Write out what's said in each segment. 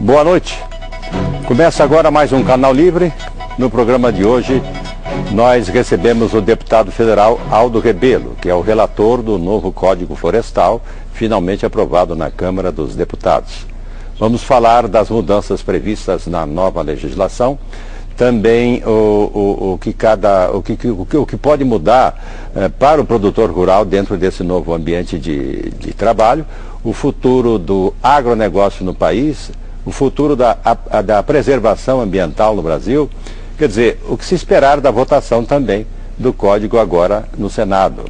Boa noite. Começa agora mais um Canal Livre. No programa de hoje, nós recebemos o deputado federal Aldo Rebelo, que é o relator do novo Código Florestal, finalmente aprovado na Câmara dos Deputados. Vamos falar das mudanças previstas na nova legislação, também o que pode mudar para o produtor rural dentro desse novo ambiente de trabalho, o futuro do agronegócio no país, o futuro da preservação ambiental no Brasil, quer dizer, o que se esperar da votação também do Código agora no Senado.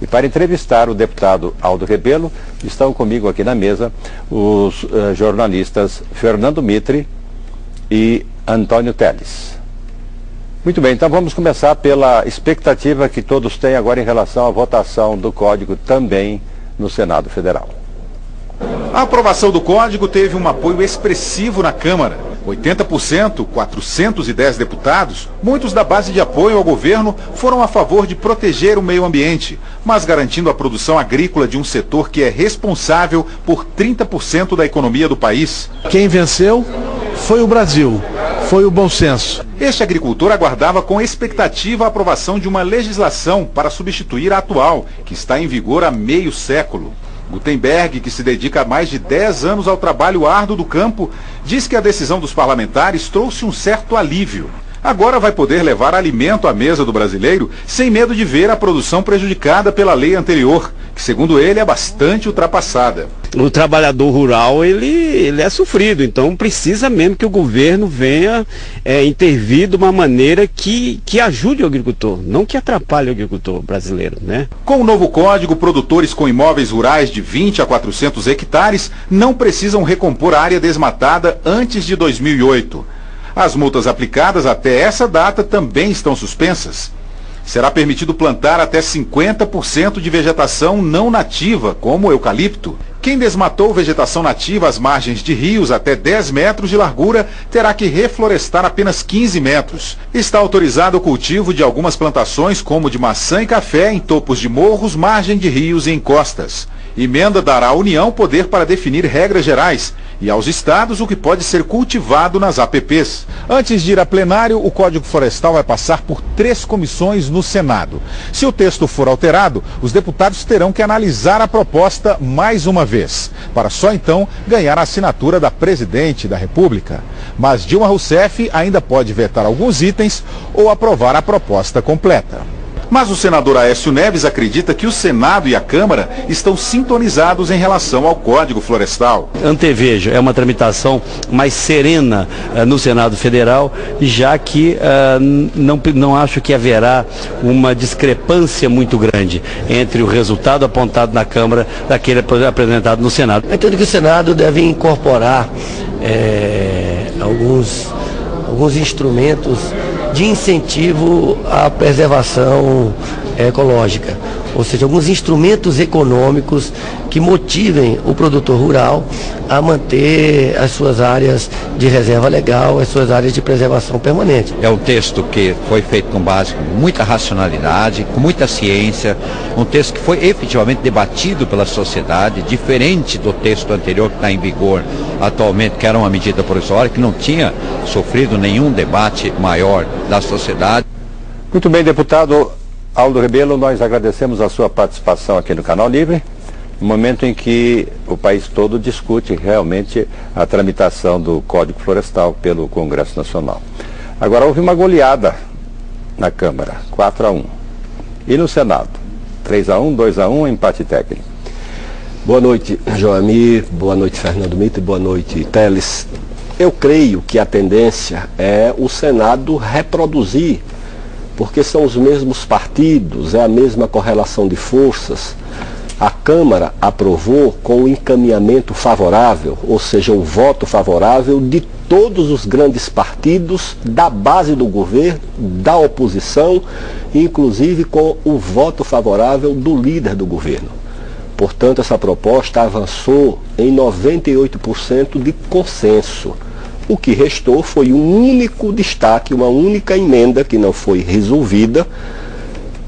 E para entrevistar o deputado Aldo Rebelo, estão comigo aqui na mesa os jornalistas Fernando Mitre e Antônio Teles. Muito bem, então vamos começar pela expectativa que todos têm agora em relação à votação do Código também no Senado Federal. A aprovação do Código teve um apoio expressivo na Câmara. 80%, 410 deputados, muitos da base de apoio ao governo, foram a favor de proteger o meio ambiente, mas garantindo a produção agrícola de um setor que é responsável por 30% da economia do país. Quem venceu foi o Brasil, foi o bom senso. Este agricultor aguardava com expectativa a aprovação de uma legislação para substituir a atual, que está em vigor há meio século. Gutenberg, que se dedica há mais de 10 anos ao trabalho árduo do campo, diz que a decisão dos parlamentares trouxe um certo alívio. Agora vai poder levar alimento à mesa do brasileiro sem medo de ver a produção prejudicada pela lei anterior, que segundo ele é bastante ultrapassada. O trabalhador rural, ele é sofrido, então precisa mesmo que o governo venha intervir de uma maneira que ajude o agricultor, não que atrapalhe o agricultor brasileiro, né? Com o novo código, produtores com imóveis rurais de 20 a 400 hectares não precisam recompor a área desmatada antes de 2008. As multas aplicadas até essa data também estão suspensas. Será permitido plantar até 50% de vegetação não nativa, como o eucalipto. Quem desmatou vegetação nativa às margens de rios até 10 metros de largura terá que reflorestar apenas 15 metros. Está autorizado o cultivo de algumas plantações, como de maçã e café, em topos de morros, margem de rios e encostas. Emenda dará à União poder para definir regras gerais e aos estados o que pode ser cultivado nas APPs. Antes de ir a plenário, o Código Florestal vai passar por 3 comissões no Senado. Se o texto for alterado, os deputados terão que analisar a proposta mais uma vez, para só então ganhar a assinatura da Presidente da República. Mas Dilma Rousseff ainda pode vetar alguns itens ou aprovar a proposta completa. Mas o senador Aécio Neves acredita que o Senado e a Câmara estão sintonizados em relação ao Código Florestal. Antevejo, é uma tramitação mais serena no Senado Federal, já que não acho que haverá uma discrepância muito grande entre o resultado apontado na Câmara daquele apresentado no Senado. Eu entendo que o Senado deve incorporar alguns instrumentos de incentivo à preservação ecológica, ou seja, alguns instrumentos econômicos que motivem o produtor rural a manter as suas áreas de reserva legal, as suas áreas de preservação permanente. É um texto que foi feito com base com muita racionalidade, com muita ciência, um texto que foi efetivamente debatido pela sociedade, diferente do texto anterior que está em vigor atualmente, que era uma medida provisória, que não tinha sofrido nenhum debate maior da sociedade. Muito bem, deputado Aldo Rebelo, nós agradecemos a sua participação aqui no Canal Livre, no momento em que o país todo discute realmente a tramitação do Código Florestal pelo Congresso Nacional. Agora houve uma goleada na Câmara, 4-1. E no Senado, 3-1, 2-1, empate técnico. Boa noite, Joamir, boa noite, Fernando Mitre, boa noite, Teles. Eu creio que a tendência é o Senado reproduzir, porque são os mesmos partidos, é a mesma correlação de forças. A Câmara aprovou com o encaminhamento favorável, ou seja, o voto favorável de todos os grandes partidos, da base do governo, da oposição, inclusive com o voto favorável do líder do governo. Portanto, essa proposta avançou em 98% de consenso. O que restou foi um único destaque, uma única emenda que não foi resolvida,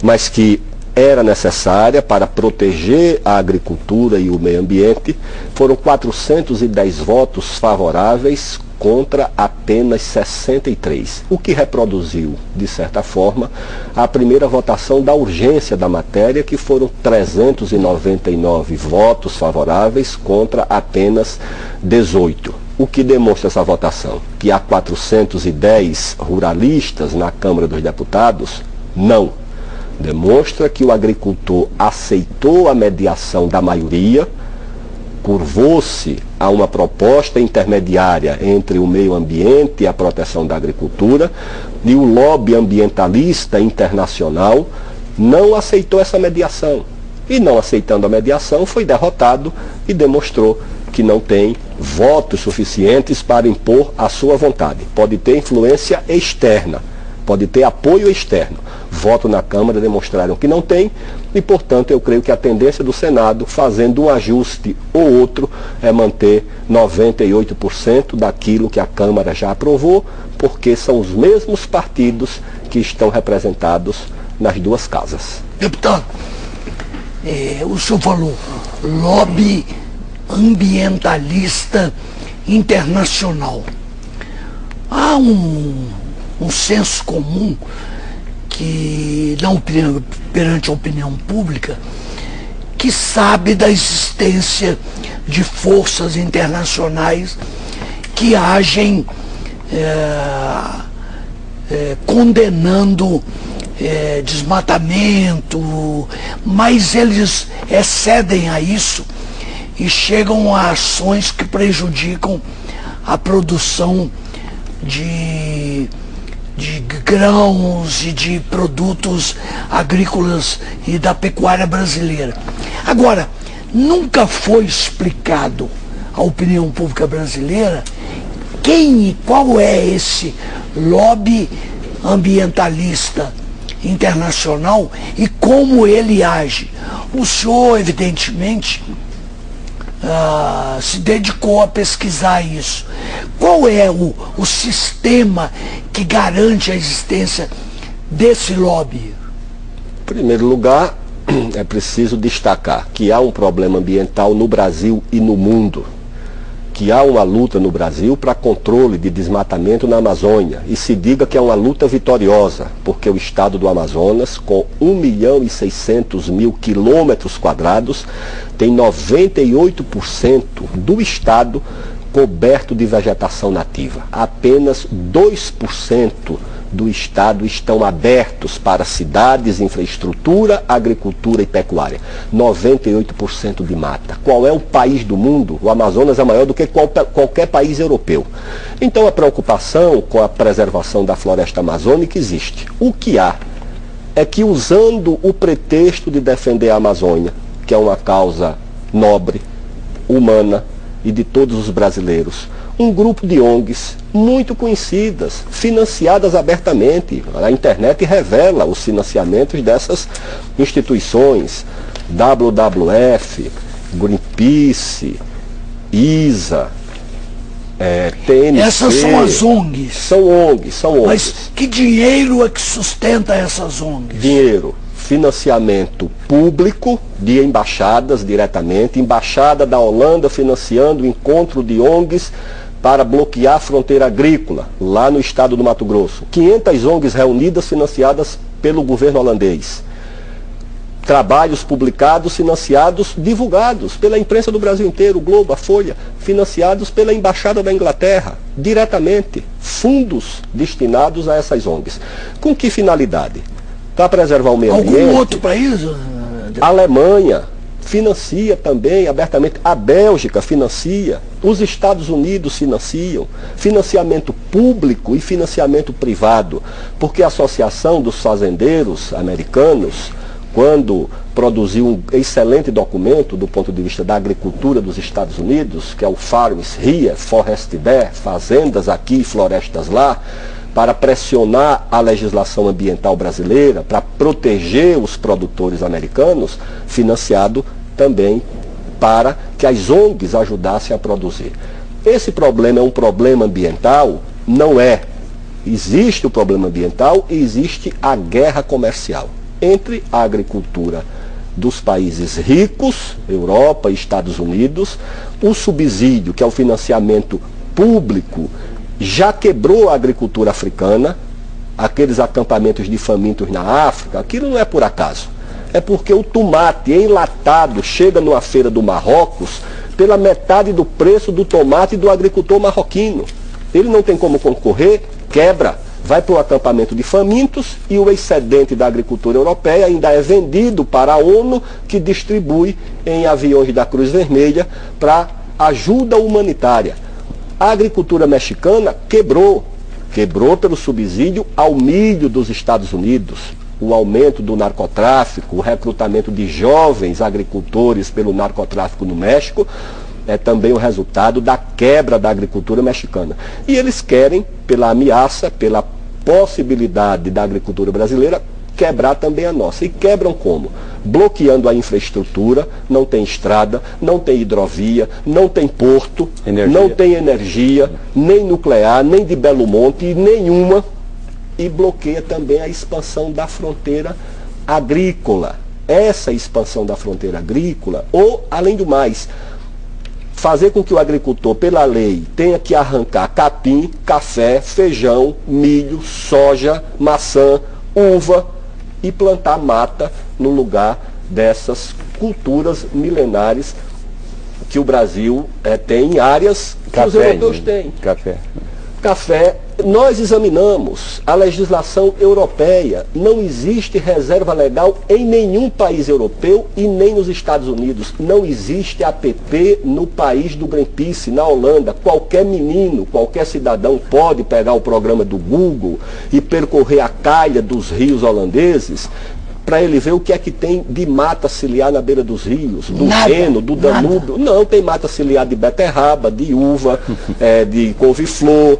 mas que era necessária para proteger a agricultura e o meio ambiente. Foram 410 votos favoráveis contra apenas 63, o que reproduziu, de certa forma, a primeira votação da urgência da matéria, que foram 399 votos favoráveis contra apenas 18. O que demonstra essa votação? Que há 410 ruralistas na Câmara dos Deputados? Não. Demonstra que o agricultor aceitou a mediação da maioria, curvou-se a uma proposta intermediária entre o meio ambiente e a proteção da agricultura, e o lobby ambientalista internacional não aceitou essa mediação. E não aceitando a mediação, foi derrotado e demonstrou que não tem votos suficientes para impor a sua vontade. Pode ter influência externa, pode ter apoio externo. Voto na Câmara demonstraram que não tem, e, portanto, eu creio que a tendência do Senado, fazendo um ajuste ou outro, é manter 98% daquilo que a Câmara já aprovou, porque são os mesmos partidos que estão representados nas duas casas. Deputado, o senhor falou lobby ambientalista internacional. Há um senso comum que, perante a opinião pública, que sabe da existência de forças internacionais que agem condenando desmatamento, mas eles excedem a isso e chegam a ações que prejudicam a produção de grãos e de produtos agrícolas e da pecuária brasileira. Agora, nunca foi explicado à opinião pública brasileira quem e qual é esse lobby ambientalista internacional e como ele age. O senhor, evidentemente, se dedicou a pesquisar isso. Qual é o sistema que garante a existência desse lobby? Em primeiro lugar, é preciso destacar que há um problema ambiental no Brasil e no mundo, que há uma luta no Brasil para controle de desmatamento na Amazônia, e se diga que é uma luta vitoriosa, porque o estado do Amazonas, com 1.600.000 quilômetros quadrados, tem 98% do estado coberto de vegetação nativa. Apenas 2% do estado estão abertos para cidades, infraestrutura, agricultura e pecuária. 98% de mata. Qual é o país do mundo? O Amazonas é maior do que qualquer país europeu. Então a preocupação com a preservação da floresta amazônica existe. O que há é que, usando o pretexto de defender a Amazônia, que é uma causa nobre, humana e de todos os brasileiros, um grupo de ONGs muito conhecidas, financiadas abertamente. A internet revela os financiamentos dessas instituições: WWF, Greenpeace, ISA, TNC. Essas são as ONGs? São ONGs. Mas que dinheiro é que sustenta essas ONGs? Dinheiro. Financiamento público de embaixadas diretamente, embaixada da Holanda financiando o encontro de ONGs para bloquear a fronteira agrícola, lá no estado do Mato Grosso. 500 ONGs reunidas, financiadas pelo governo holandês. Trabalhos publicados, financiados, divulgados pela imprensa do Brasil inteiro, o Globo, a Folha, financiados pela Embaixada da Inglaterra, diretamente. Fundos destinados a essas ONGs. Com que finalidade? Para preservar o meio ambiente. Algum outro país? A Alemanha financia também abertamente, a Bélgica financia, os Estados Unidos financiam, financiamento público e financiamento privado, porque a Associação dos Fazendeiros Americanos, quando produziu um excelente documento do ponto de vista da agricultura dos Estados Unidos, que é o Farms Here, Forest There, fazendas aqui, florestas lá, para pressionar a legislação ambiental brasileira, para proteger os produtores americanos, financiado também para que as ONGs ajudassem a produzir. Esse problema é um problema ambiental? Não é. Existe o problema ambiental e existe a guerra comercial. entre a agricultura dos países ricos, Europa e Estados Unidos. O subsídio, que é o financiamento público, já quebrou a agricultura africana, aqueles acampamentos de famintos na África. Aquilo não é por acaso. É porque o tomate enlatado chega numa feira do Marrocos pela metade do preço do tomate do agricultor marroquino. Ele não tem como concorrer, quebra, vai para o acampamento de famintos e o excedente da agricultura europeia ainda é vendido para a ONU, que distribui em aviões da Cruz Vermelha para ajuda humanitária. A agricultura mexicana quebrou pelo subsídio ao milho dos Estados Unidos. O aumento do narcotráfico, o recrutamento de jovens agricultores pelo narcotráfico no México, é também o resultado da quebra da agricultura mexicana. E eles querem, pela ameaça, pela possibilidade da agricultura brasileira, quebrar também a nossa. E quebram como? Bloqueando a infraestrutura, não tem estrada, não tem hidrovia, não tem porto, não tem energia, nem nuclear, nem de Belo Monte, nenhuma. E bloqueia também a expansão da fronteira agrícola. Essa expansão da fronteira agrícola, ou, além do mais, fazer com que o agricultor, pela lei, tenha que arrancar capim, café, feijão, milho, soja, maçã, uva e plantar mata no lugar dessas culturas milenares que o Brasil tem em áreas que os europeus têm. Café. Nós examinamos a legislação europeia. Não existe reserva legal em nenhum país europeu e nem nos Estados Unidos. Não existe APP no país do Greenpeace, na Holanda. Qualquer menino, qualquer cidadão pode pegar o programa do Google e percorrer a calha dos rios holandeses para ele ver o que é que tem de mata ciliar na beira dos rios, do Reno, do Danúbio. Não, tem mata ciliar de beterraba, de uva, de couve-flor,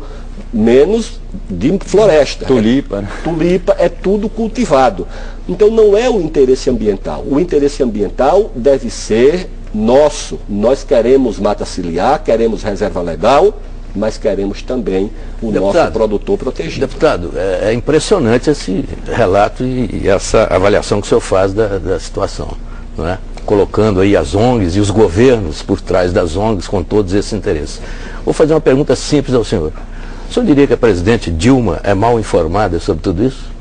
menos de floresta. Tulipa, né? Tulipa é tudo cultivado. Então não é o interesse ambiental. O interesse ambiental deve ser nosso. Nós queremos mata ciliar, queremos reserva legal, mas queremos também o nosso produtor protegido. Deputado, é impressionante esse relato e essa avaliação que o senhor faz da situação, não é? Colocando aí as ONGs e os governos por trás das ONGs com todos esses interesses. Vou fazer uma pergunta simples ao senhor. O senhor diria que a presidente Dilma é mal informada sobre tudo isso?